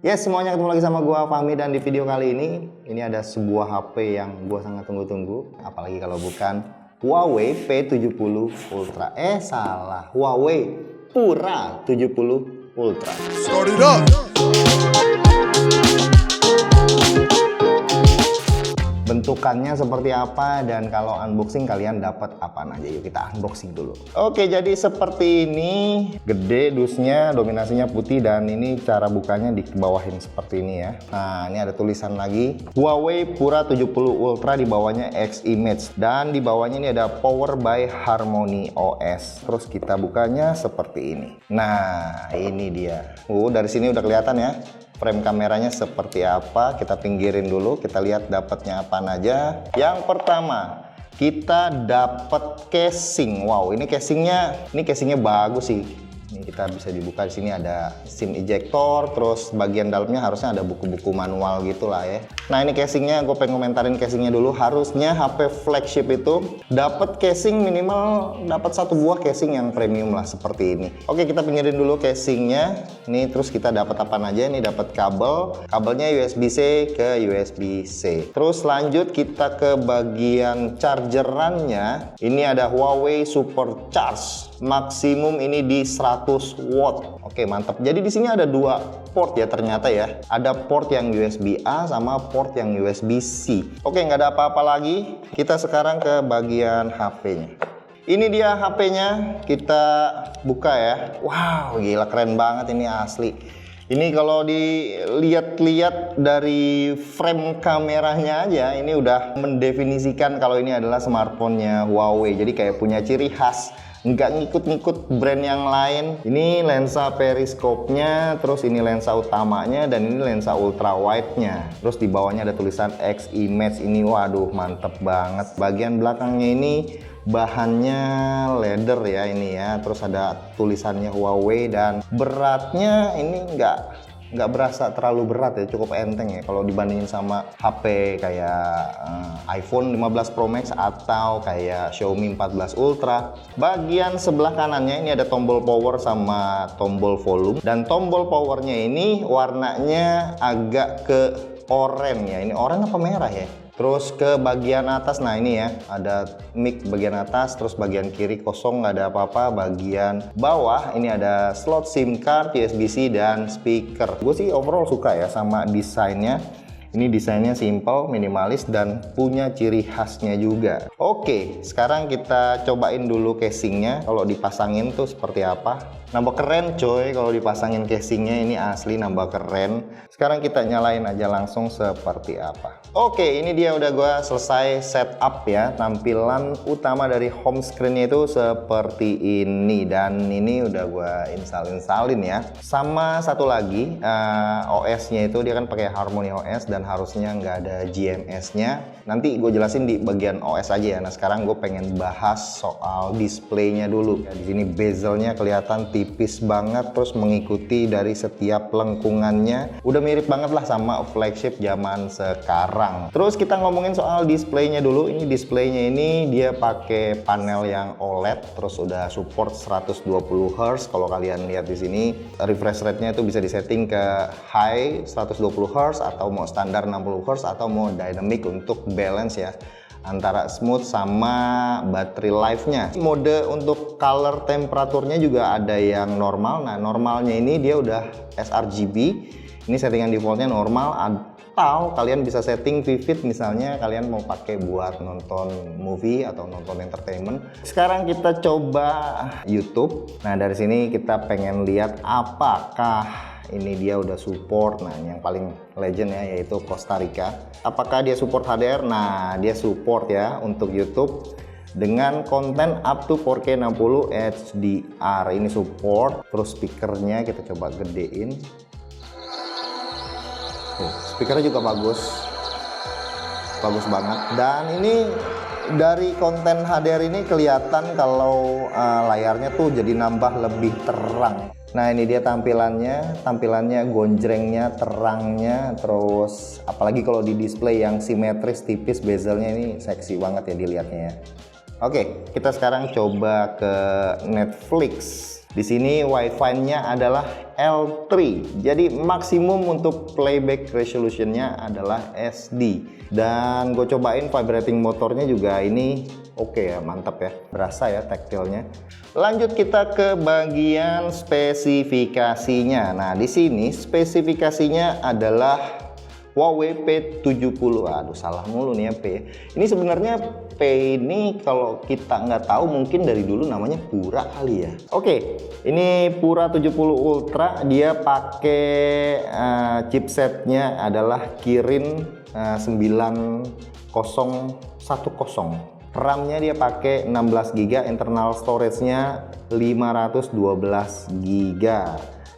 Yes, semuanya ketemu lagi sama gua Fahmi, dan di video kali ini ada sebuah HP yang gua sangat tunggu-tunggu, apalagi kalau bukan Huawei P70 Ultra. Salah, Huawei Pura 70 Ultra. Start it up. Bentukannya seperti apa, dan kalau unboxing kalian dapat apaan aja, yuk kita unboxing dulu. Oke, jadi seperti ini, gede dusnya, dominasinya putih, dan ini cara bukanya di bawahin seperti ini ya. Nah, ini ada tulisan lagi Huawei Pura 70 Ultra, di bawahnya X Image, dan di bawahnya ini ada Power by Harmony OS. Terus kita bukanya seperti ini. Nah, ini dia. Dari sini udah kelihatan ya frame kameranya seperti apa. Kita pinggirin dulu, kita lihat dapatnya apa aja. Yang pertama, kita dapat casing. Wow, ini casingnya bagus sih. Ini kita bisa dibuka, di sini ada SIM ejector, terus bagian dalamnya harusnya ada buku-buku manual gitulah ya. Nah, ini casingnya, gue pengen komentarin casingnya dulu. Harusnya HP flagship itu dapat casing, minimal dapat satu buah casing yang premium lah seperti ini. Oke, kita pinggirin dulu casingnya. Nih, terus kita dapat apa aja? Ini dapat kabelnya USB-C ke USB-C. Terus lanjut kita ke bagian chargerannya. Ini ada Huawei Super Charge maksimum, ini di 100 watt. Oke, mantap. Jadi di sini ada dua port ya ternyata ya. Ada port yang USB A sama port yang USB C. Oke, nggak ada apa-apa lagi. Kita sekarang ke bagian HP-nya. Ini dia HP-nya, kita buka ya. Wow, gila keren banget ini asli. Ini kalau dilihat-lihat dari frame kameranya aja, ini udah mendefinisikan kalau ini adalah smartphone-nya Huawei. Jadi kayak punya ciri khas, nggak ngikut-ngikut brand yang lain. Ini lensa periskopnya, terus ini lensa utamanya, dan ini lensa ultra wide-nya. Terus di bawahnya ada tulisan X Image. Ini waduh mantep banget. Bagian belakangnya ini bahannya leather ya ini ya. Terus ada tulisannya Huawei, dan beratnya ini nggak berasa terlalu berat ya, cukup enteng ya kalau dibandingin sama HP kayak iPhone 15 Pro Max atau kayak Xiaomi 14 Ultra. Bagian sebelah kanannya ini ada tombol power sama tombol volume, dan tombol powernya ini warnanya agak ke oranye ya. Ini oranye apa merah ya? Terus ke bagian atas, nah ini ya ada mic bagian atas, terus bagian kiri kosong nggak ada apa-apa. Bagian bawah ini ada slot SIM card, USB-C, dan speaker. Gue sih overall suka ya sama desainnya. Ini desainnya simple, minimalis, dan punya ciri khasnya juga. Oke, sekarang kita cobain dulu casingnya. Kalau dipasangin tuh seperti apa. Nambah keren coy kalau dipasangin casingnya, ini asli nambah keren. Sekarang kita nyalain aja langsung seperti apa. Oke, ini dia udah gua selesai setup ya. Tampilan utama dari home screen-nya itu seperti ini, dan ini udah gua installin ya. Sama satu lagi, OS-nya itu dia kan pakai Harmony OS, dan harusnya nggak ada GMS-nya. Nanti gue jelasin di bagian OS aja ya. Nah, sekarang gue pengen bahas soal displaynya dulu. Ya, di sini bezelnya kelihatan tipis banget, terus mengikuti dari setiap lengkungannya. Udah mirip banget lah sama flagship zaman sekarang. Terus kita ngomongin soal displaynya dulu. Ini displaynya ini dia pakai panel yang OLED, terus udah support 120 Hz. Kalau kalian lihat di sini, refresh rate-nya itu bisa disetting ke high 120 Hz, atau mau standar 60 Hz, atau mau dynamic untuk balance ya antara smooth sama battery life-nya. Mode untuk color temperaturnya juga ada yang normal. Nah, normalnya ini dia udah sRGB. Ini settingan defaultnya normal, atau kalian bisa setting vivid, misalnya kalian mau pakai buat nonton movie atau nonton entertainment. Sekarang kita coba YouTube. Nah, dari sini kita pengen lihat apakah ini dia udah support. Nah, yang paling legend ya, yaitu Costa Rica. Apakah dia support HDR? Nah, dia support ya untuk YouTube dengan konten up to 4K 60 HDR. Ini support. Terus speakernya kita coba gedein. Speakernya juga bagus banget. Dan ini dari konten HDR ini kelihatan kalau layarnya tuh jadi nambah lebih terang. Nah, ini dia tampilannya gonjrengnya, terangnya, terus apalagi kalau di display yang simetris tipis, bezelnya ini seksi banget ya dilihatnya ya. Oke, kita sekarang coba ke Netflix. Di sini Wi-Fi-nya adalah L3. Jadi maksimum untuk playback resolutionnya adalah SD. Dan gue cobain vibrating motornya juga ini oke ya, mantap ya, berasa ya taktilnya. Lanjut kita ke bagian spesifikasinya. Nah, di sini spesifikasinya adalah Huawei P70. Aduh, salah mulu nih ya P. Ini sebenarnya P ini kalau kita nggak tahu mungkin dari dulu namanya Pura kali ya. Oke, ini Pura 70 Ultra. Dia pakai chipsetnya adalah Kirin 9010. RAM-nya dia pakai 16 GB, internal storage-nya 512 GB.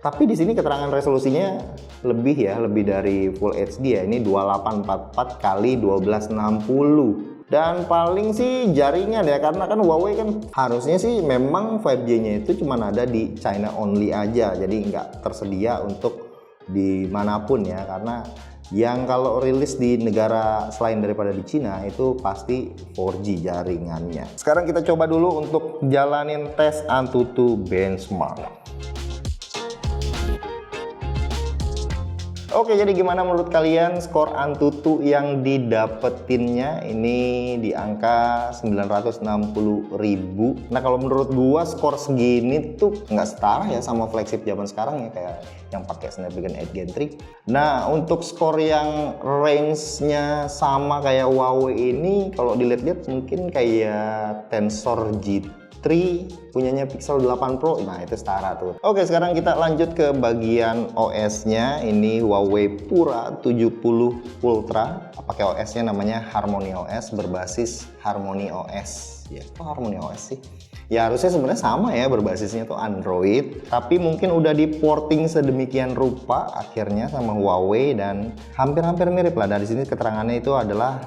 Tapi di sini keterangan resolusinya lebih ya, lebih dari Full HD ya. Ini 2844 kali 1260. Dan paling sih jaringan ya, karena kan Huawei kan harusnya sih memang 5G-nya itu cuma ada di China only aja. Jadi nggak tersedia untuk dimanapun ya, karena yang kalau rilis di negara selain daripada di Cina itu pasti 4G jaringannya. Sekarang kita coba dulu untuk jalanin tes Antutu benchmark. Oke, jadi gimana menurut kalian skor Antutu yang didapetinnya? Ini di angka 960.000. Nah, kalau menurut gua skor segini tuh nggak setara ya sama flagship zaman sekarang ya, kayak yang pakai Snapdragon 8 Gen 3. Nah, untuk skor yang range-nya sama kayak Huawei ini, kalau dilihat-lihat mungkin kayak Tensor G3 punyanya Pixel 8 Pro. Nah, itu setara tuh. Oke, sekarang kita lanjut ke bagian OS-nya. Ini Huawei Pura 70 Ultra. Pakai OS-nya namanya Harmony OS, berbasis Harmony OS. Ya, kok Harmony OS sih? Ya harusnya sebenarnya sama ya, berbasisnya tuh Android, tapi mungkin udah di porting sedemikian rupa akhirnya sama Huawei dan hampir-hampir mirip lah. Dari sini keterangannya itu adalah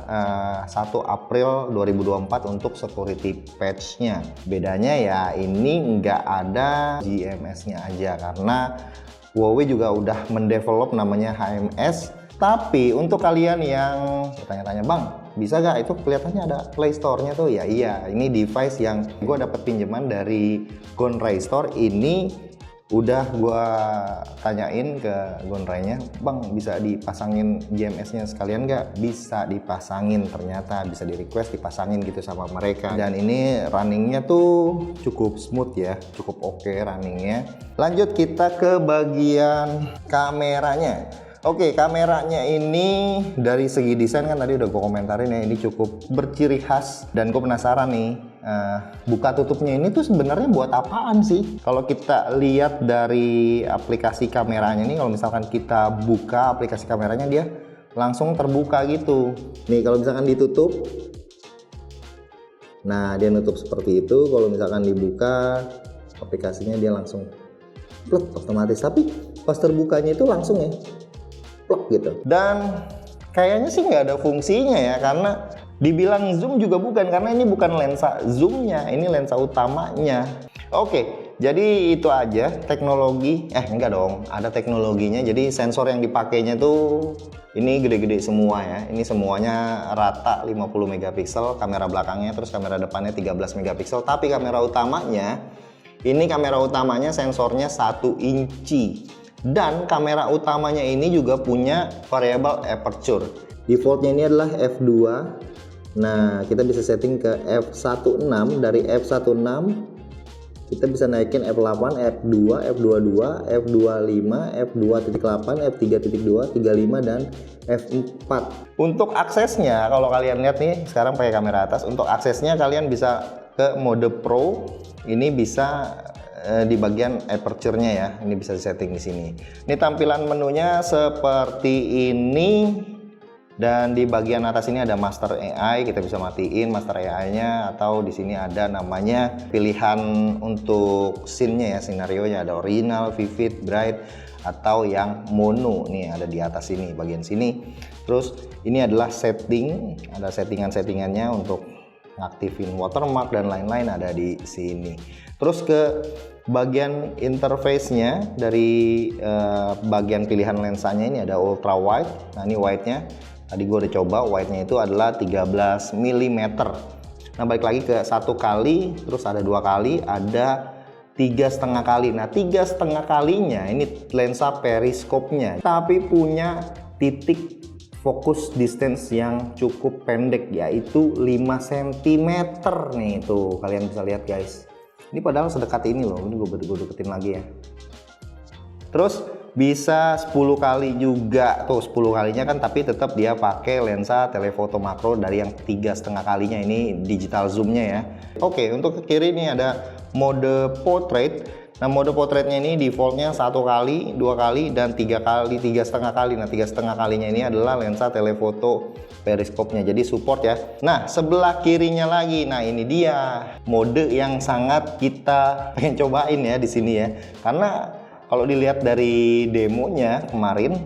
1 April 2024 untuk security patch-nya. Bedanya ya ini nggak ada GMS-nya aja, karena Huawei juga udah mendevelop namanya HMS. Tapi untuk kalian yang bertanya-tanya, Bang, bisa gak itu kelihatannya ada Play Store-nya tuh? Ya iya, ini device yang gue dapat pinjaman dari Gonrai Store. Ini udah gue tanyain ke Gonrai-nya, Bang, bisa dipasangin GMS-nya sekalian gak? Bisa dipasangin, ternyata bisa di request dipasangin gitu sama mereka. Dan ini runningnya tuh cukup smooth ya, cukup oke runningnya. Lanjut kita ke bagian kameranya. Oke, kameranya ini dari segi desain kan tadi udah gue komentarin ya, ini cukup berciri khas. Dan gue penasaran nih, buka tutupnya ini tuh sebenarnya buat apaan sih? Kalau kita lihat dari aplikasi kameranya nih, kalau misalkan kita buka aplikasi kameranya, dia langsung terbuka gitu. Nih kalau misalkan ditutup, nah dia nutup seperti itu. Kalau misalkan dibuka aplikasinya, dia langsung plek otomatis. Tapi pas terbukanya itu langsung ya plek gitu. Dan kayaknya sih nggak ada fungsinya ya, karena dibilang zoom juga bukan, karena ini bukan lensa zoomnya, ini lensa utamanya. Oke, jadi itu aja teknologi. Enggak dong, ada teknologinya. Jadi sensor yang dipakainya tuh ini gede-gede semua ya. Ini semuanya rata 50 megapiksel kamera belakangnya, terus kamera depannya 13 megapiksel. Tapi kamera utamanya, ini kamera utamanya sensornya 1 inci. Dan kamera utamanya ini juga punya variable aperture. Defaultnya ini adalah f2. Nah, kita bisa setting ke f16. Dari f16 kita bisa naikin f8, f2, f22, f25, f2.8, f3.2, 35 dan f4. Untuk aksesnya, kalau kalian lihat nih, sekarang pakai kamera atas. Untuk aksesnya kalian bisa ke mode Pro. Ini bisa di bagian aperture-nya ya, ini bisa disetting di sini. Ini tampilan menunya seperti ini, dan di bagian atas ini ada Master AI, kita bisa matiin Master AI-nya, atau di sini ada namanya pilihan untuk scene-nya ya, scenario-nya ada original, vivid, bright, atau yang mono. Nih ada di atas ini, bagian sini. Terus ini adalah setting, ada settingan-settingannya untuk ngaktifin watermark dan lain-lain ada di sini. Terus ke bagian interface-nya, dari bagian pilihan lensanya ini ada ultra wide. Nah ini wide-nya, tadi gue udah coba, wide-nya itu adalah 13 mm. Nah balik lagi ke 1 kali, terus ada 2 kali, ada 3,5 kali. Nah 3,5 kalinya ini lensa periskopnya, tapi punya titik fokus distance yang cukup pendek, yaitu 5 cm nih. Tuh kalian bisa lihat guys, ini padahal sedekat ini loh. Ini gue deketin lagi ya. Terus bisa 10 kali juga tuh, 10 kalinya kan, tapi tetap dia pakai lensa telefoto makro dari yang 3,5 kalinya, ini digital zoomnya ya. Oke, untuk ke kiri ini ada mode portrait. Nah mode portraitnya ini defaultnya 1 kali, 2 kali, dan 3 kali, 3,5 kali. Nah 3,5 kalinya ini adalah lensa telefoto periskopnya, jadi support ya. Nah sebelah kirinya lagi, nah ini dia mode yang sangat kita pengen cobain ya di sini ya, karena kalau dilihat dari demonya kemarin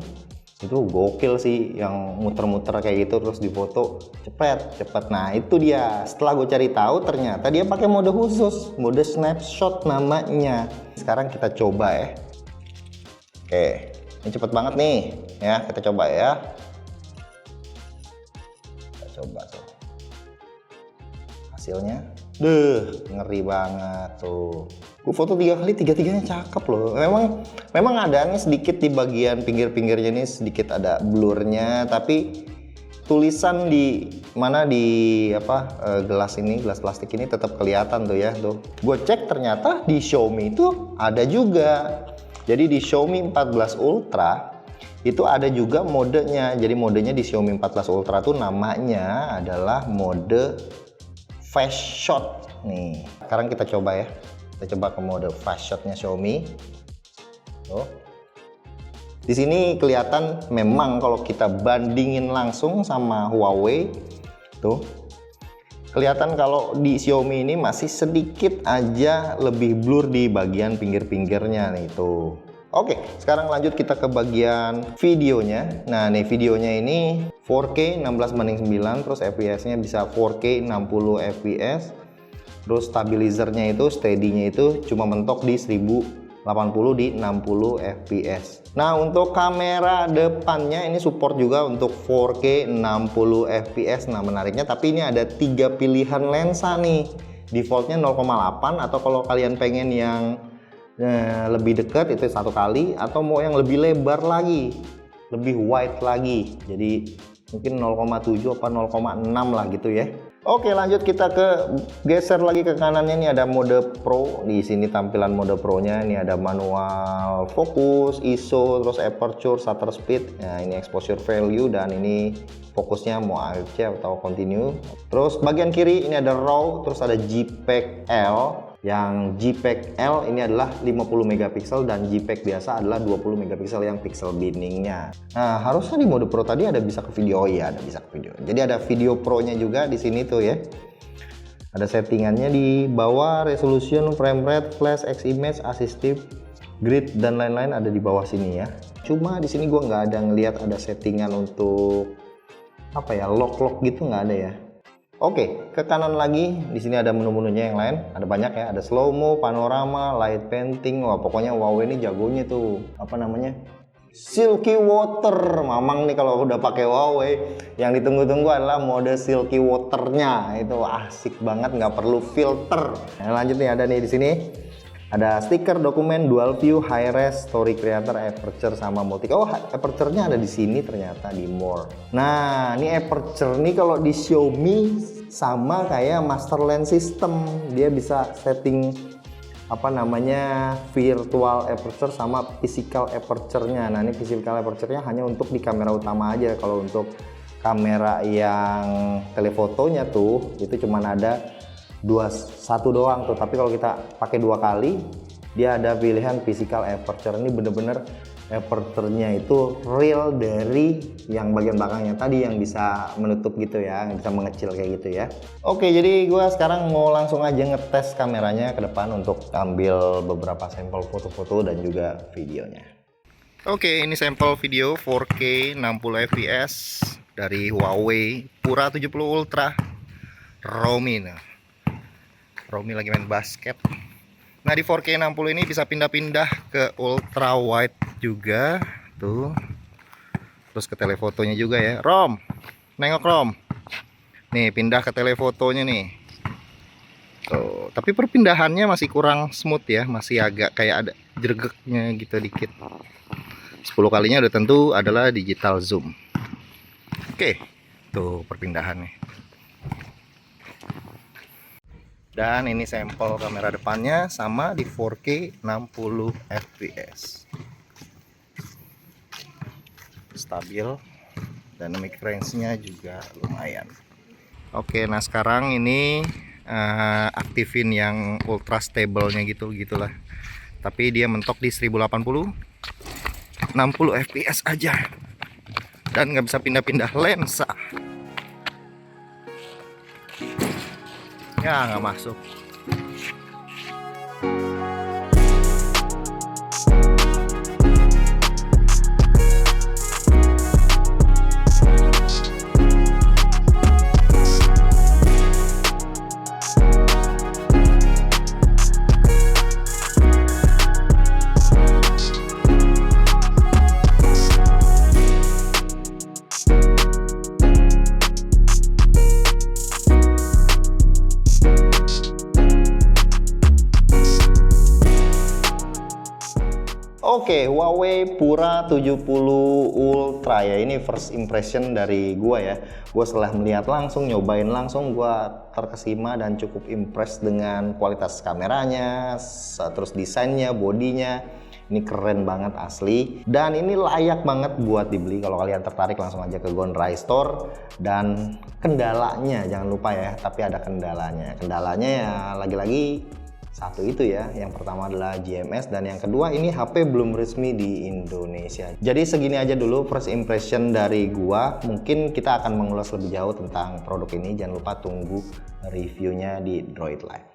itu gokil sih, yang muter-muter kayak gitu terus difoto cepet. Nah itu dia, setelah gue cari tahu ternyata dia pakai mode khusus, mode snapshot namanya. Sekarang kita coba ya. Oke, ini cepet banget nih ya, kita coba ya. Kita coba tuh hasilnya. Ngeri banget tuh. Gue foto 3 kali, tiga-tiganya cakep loh. Memang ada nih sedikit di bagian pinggir-pinggirnya nih sedikit ada blurnya, tapi tulisan di mana di gelas ini, gelas plastik ini tetap kelihatan tuh ya tuh. Gue cek ternyata di Xiaomi itu ada juga. Jadi di Xiaomi 14 Ultra itu ada juga modenya. Jadi modenya di Xiaomi 14 Ultra tuh namanya adalah mode fast shot nih. Sekarang kita coba ya. Kita coba ke mode fast shotnya Xiaomi. Tuh. Di sini kelihatan memang kalau kita bandingin langsung sama Huawei tuh, kelihatan kalau di Xiaomi ini masih sedikit aja lebih blur di bagian pinggir-pinggirnya nih tuh. Oke, sekarang lanjut kita ke bagian videonya. Nah, nih videonya ini 4K 16:9, terus FPS-nya bisa 4K 60 fps. Terus stabilizernya itu, steady-nya itu cuma mentok di 1080 di 60 fps. Nah, untuk kamera depannya ini support juga untuk 4K 60 fps. Nah, menariknya tapi ini ada 3 pilihan lensa nih. Defaultnya 0,8, atau kalau kalian pengen yang lebih dekat itu 1 kali, atau mau yang lebih lebar lagi, lebih wide lagi, jadi mungkin 0,7 apa 0,6 lah gitu ya. Oke, lanjut kita geser lagi ke kanannya. Ini ada mode Pro. Di sini tampilan mode Pro-nya ini ada manual fokus, ISO, terus aperture, shutter speed. Nah, ini exposure value, dan ini fokusnya mau AFC atau continue. Terus bagian kiri ini ada RAW, terus ada JPEG L. Yang JPEG L ini adalah 50 megapiksel dan JPEG biasa adalah 20 megapiksel yang pixel binningnya. Nah, harusnya di mode Pro tadi ada bisa ke video. Oh iya, ada bisa ke video. Jadi ada video Pro-nya juga di sini tuh ya. Ada settingannya di bawah, resolution, frame rate, flash, X-image, assistive, grid, dan lain-lain ada di bawah sini ya. Cuma di sini gua nggak ada ngelihat ada settingan untuk apa ya, lock gitu, nggak ada ya. Oke, ke kanan lagi di sini ada menu-menunya yang lain, ada banyak ya, ada slow mo, panorama, light painting. Wah, pokoknya Huawei ini jagonya tuh, apa namanya? Silky water. Mamang nih kalau udah pakai Huawei, yang ditunggu-tunggu adalah mode silky waternya. Itu asik banget, nggak perlu filter. Nah, lanjut nih, ada nih di sini. Ada stiker, dokumen, dual view, high res, story creator, aperture, sama multi. Oh, aperture-nya ada di sini ternyata di more. Nah, ini aperture nih kalau di Xiaomi sama kayak master lens system. Dia bisa setting apa namanya, virtual aperture sama physical aperture-nya. Nah, ini physical aperture-nya hanya untuk di kamera utama aja. Kalau untuk kamera yang telefotonya tuh itu cuman ada satu doang tuh, tapi kalau kita pakai 2 kali dia ada pilihan physical aperture. Ini bener-bener aperture-nya itu real dari yang bagian belakangnya tadi yang bisa menutup gitu ya, yang bisa mengecil kayak gitu ya. Oke, jadi gue sekarang mau langsung aja ngetes kameranya ke depan untuk ambil beberapa sampel foto-foto dan juga videonya. Oke, ini sampel video 4K 60 fps dari Huawei Pura 70 Ultra Romi. Romi lagi main basket. Nah, di 4K 60 ini bisa pindah-pindah ke ultra wide juga tuh. Terus ke telefotonya juga ya. Rom, nengok Rom. Nih, pindah ke telefotonya nih. Tuh, tapi perpindahannya masih kurang smooth ya, masih agak kayak ada jergeknya gitu dikit. 10 kalinya udah tentu adalah digital zoom. Oke, tuh perpindahannya. Dan ini sampel kamera depannya sama di 4K 60 fps. Stabil, dynamic range-nya juga lumayan. Oke, nah sekarang ini aktifin yang ultra stable-nya gitulah. Tapi dia mentok di 1080 60 fps aja. Dan nggak bisa pindah-pindah lensa. Ya, nggak masuk. Oke, Huawei Pura 70 Ultra ya, ini first impression dari gua ya. Gua setelah melihat langsung, nyobain langsung, gua terkesima dan cukup impress dengan kualitas kameranya, terus desainnya, bodinya. Ini keren banget asli, dan ini layak banget buat dibeli. Kalau kalian tertarik langsung aja ke Gondrai Store. Dan kendalanya jangan lupa ya, tapi ada kendalanya. Kendalanya ya lagi-lagi satu itu ya, yang pertama adalah GMS, dan yang kedua ini HP belum resmi di Indonesia. Jadi segini aja dulu first impression dari gua. Mungkin kita akan mengulas lebih jauh tentang produk ini. Jangan lupa tunggu reviewnya di Droid Live.